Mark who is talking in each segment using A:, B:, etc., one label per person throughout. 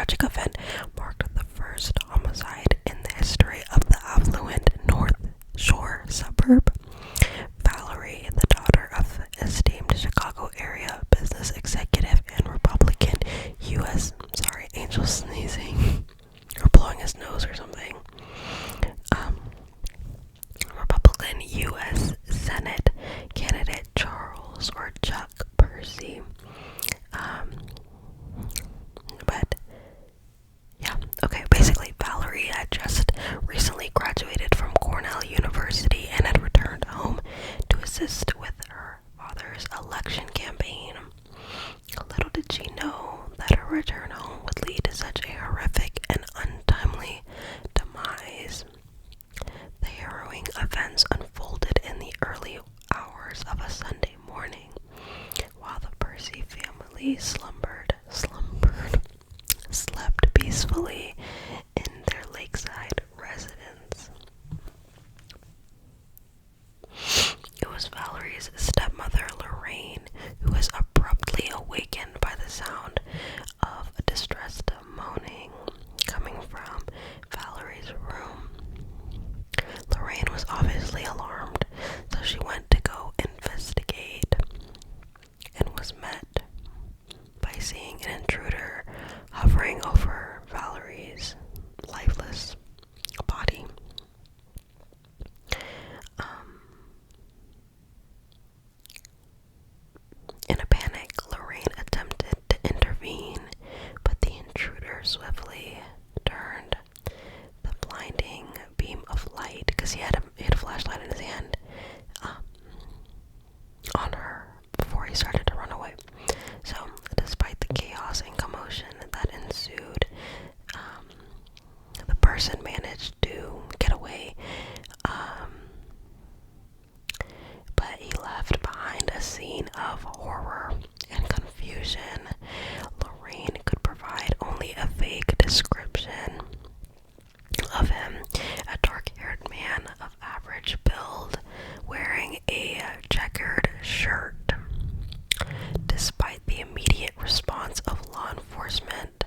A: tragic event marked the first homicide in the history of the affluent North Shore suburb. Valerie, the daughter of esteemed Chicago area business executive and Republican U.S. Sorry, Angel sneezing or blowing his nose or something. Republican U.S. Senate candidate Charles or Chuck Percy. But yeah, okay, basically Valerie had just recently graduated from Cornell University and had returned home to assist with her father's election campaign. Little did she know that her return home would lead to such a horrific and untimely demise. The harrowing events unfolded in the early hours of a Sunday morning while the Percy family slept peacefully in their lakeside residence. It was Valerie's stepmother, Lorraine, who was abruptly awakened by the sound of a distressed moaning coming from Valerie's room. Lorraine was obviously alarmed, so she went to go investigate and was met by seeing an intruder hovering over Valerie's lifeless body. In a panic, Lorraine attempted to intervene, but the intruder swiftly turned the blinding beam of light, because he had a flashlight in his hand, on her before he started to run away. So, despite the chaos and commotion that ensued, the person managed to get away, but he left behind a scene of horror and confusion. Lorraine could provide only a vague description of him, a dark-haired man of average build, wearing a checkered shirt. Despite the immediate response of law enforcement,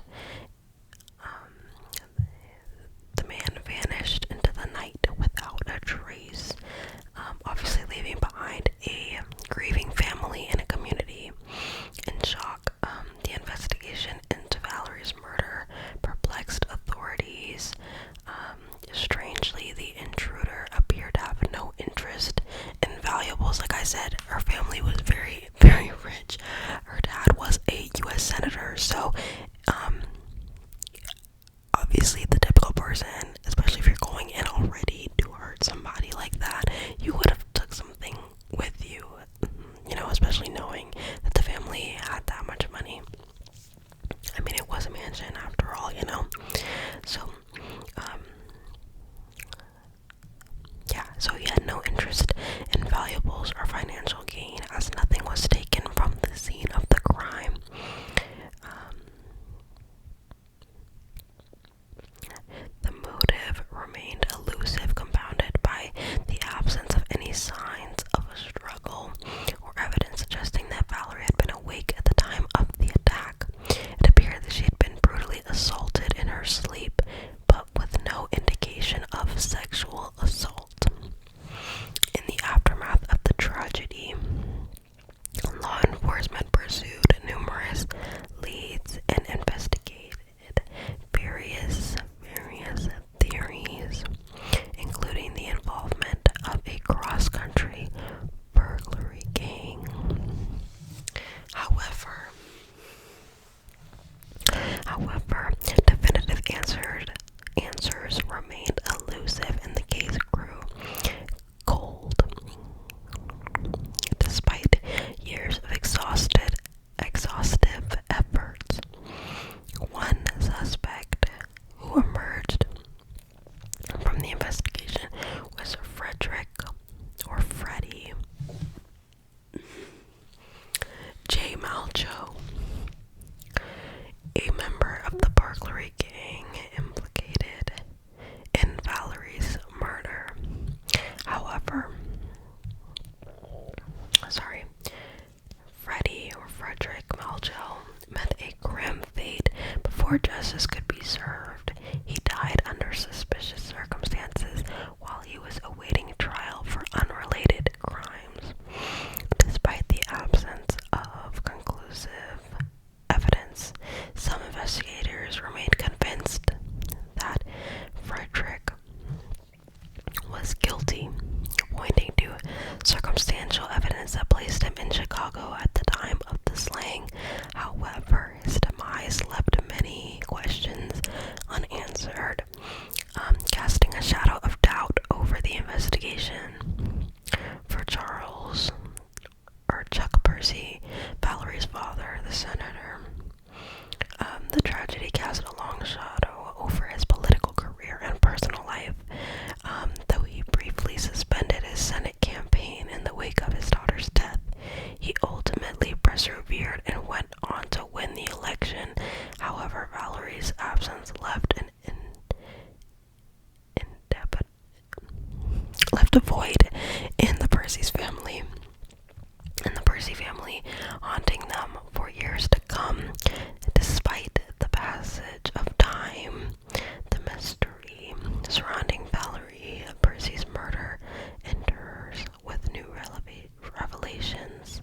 A: the man vanished into the night without a trace, obviously leaving behind a grieving family and a community in shock. The investigation into Valerie's murder perplexed authorities. Strangely, the intruder appeared to have no interest in valuables. Like I said, her family was very, very rich. Her dad was a U.S. senator, so obviously the typical person, especially if you're going in already to hurt somebody like that, you would have took something with you, especially knowing that the family had that much money. I mean, it was a mansion after all, so so he had no interest in valuables or financial gain, as nothing was taken from the scene of the crime. The motive remained elusive, compounded by the absence of any signs of a struggle or evidence suggesting that Valerie had been awake at the time of the attack. It appeared that she had been brutally before justice could be served, he died under suspicious circumstances while he was awaiting trial for unrelated crimes. Despite the absence of conclusive evidence, some investigators remained convinced that Frederick was guilty, pointing to circumstantial evidence that placed him in Chicago at the time of the slaying. However, his demise left many questions unanswered, casting a shadow of doubt over the investigation. For Chuck Percy, Valerie's father, the senator, the tragedy cast a long shadow over his political career and personal life. Though he briefly suspended his Senate campaign in the wake of his daughter's death, he ultimately persevered and went on to win the election. However, Valerie's absence left a void in the Percy family, haunting them for years to come. Despite the passage of time, the mystery surrounding Valerie Percy's murder endures with new revelations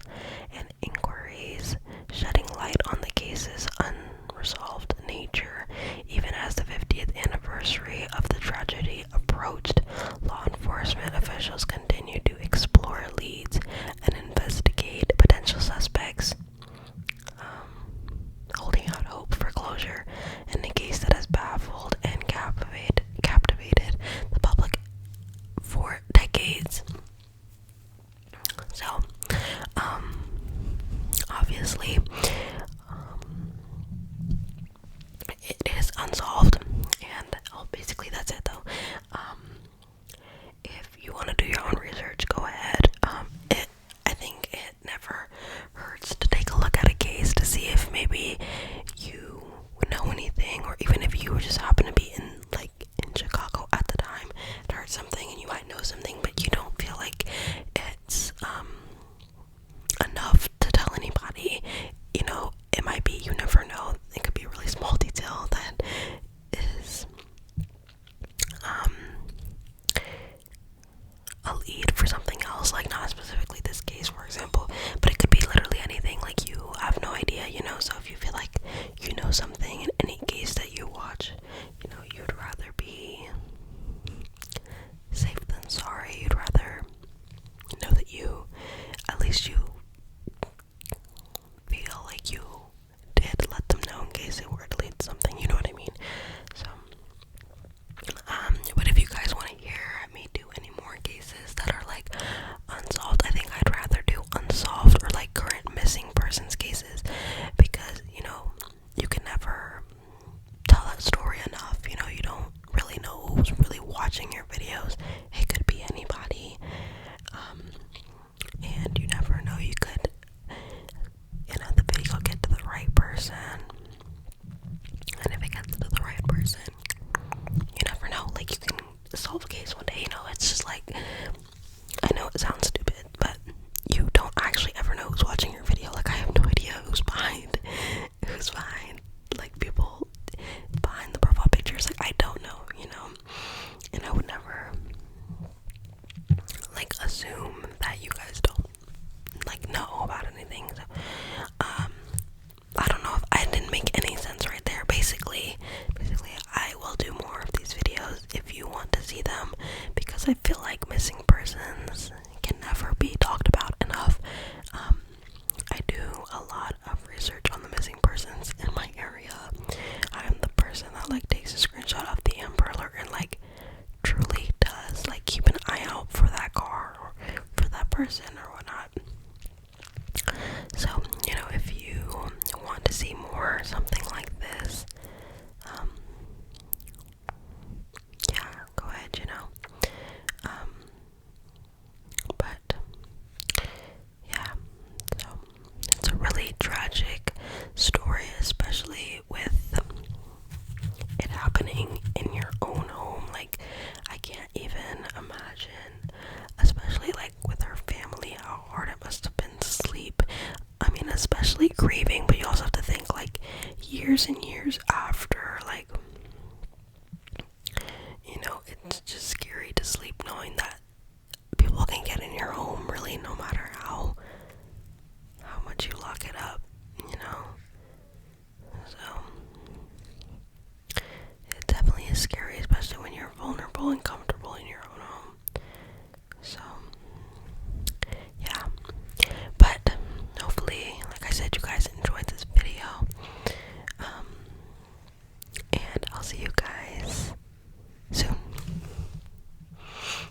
A: and inquiries, shedding light on the case's unresolved nature. Even as the 50th anniversary of the tragedy approached, law enforcement officials continued to explore leads and investigate potential suspects, holding out hope for closure in a case that has baffled and captivated the public for decades. So, obviously, it is unsolved, and basically that's it though. If you want to do your own research, go ahead. I think it never hurts to take a look at a case to see if maybe you would know anything, or even if you just happen to be in Chicago at the time and heard something, and you might know something, but you don't feel like it's enough to tell anybody. It might be, you never know, it could be a really small detail that is a lead for something else, not specifically this case, for example, but it could be literally anything. You have no idea, so if you feel like you know something in any case that you watch, you'd rather be safe than sorry. You'd rather know that at least you feel like you did let them know in case it were to lead to something, you know what I mean? So, but if you guys want to hear me do any more cases that are unsolved, I think I'd rather do unsolved or current missing persons cases, because you can never years and years after, like, you know, it's just scary to sleep knowing that people can get in your home, really, no matter how much you lock it up, you know. So it definitely is scary, especially when you're vulnerable and comfortable in your own home. So yeah, but hopefully, like I said, you guys enjoyed this video, and I'll see you guys